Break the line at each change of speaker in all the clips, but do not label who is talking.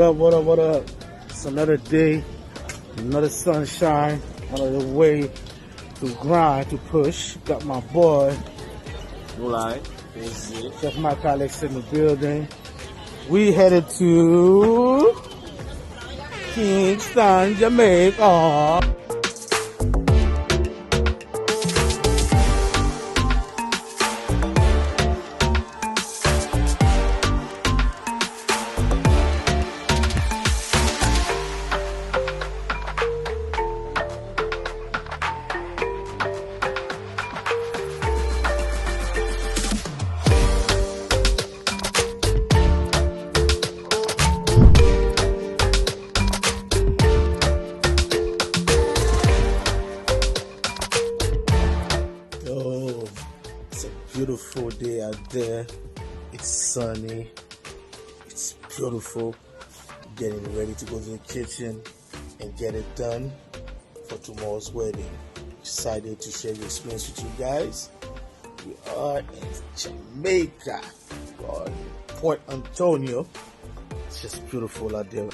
up, what up, what up? It's another day, another sunshine, another way to grind, to push. Got my boy,
Alain.
Chef Mike Alex in the building. We headed to Kingston, Jamaica. Oh, it's a beautiful day out there. It's sunny. It's beautiful. Getting ready to go to the kitchen and get it done for tomorrow's wedding. Excited to share the experience with you guys. We are in Jamaica. We are in Port Antonio. It's just beautiful out there.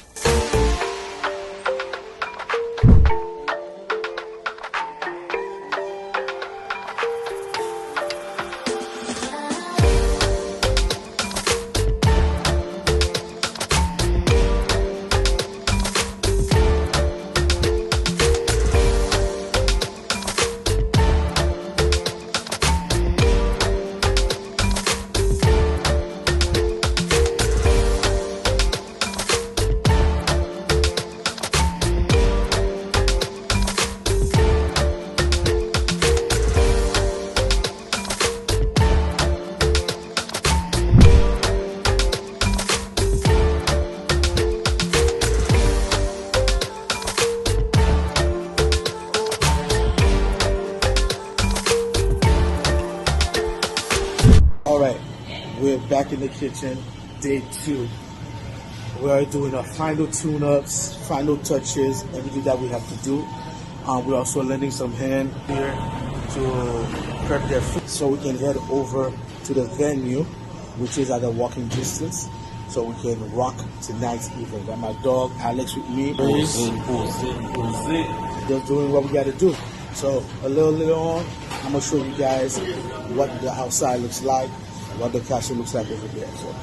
Alright, we're back in the kitchen, day 2. We are doing our final tune-ups, final touches, everything that we have to do. We're also lending some hand here to prep their food so we can head over to the venue, which is at a walking distance, so we can rock tonight's evening. Got my dog Alex with me. Just doing what we got to do. So a little later on, I'm going to show you guys what the outside looks like, what the castle looks like over there. So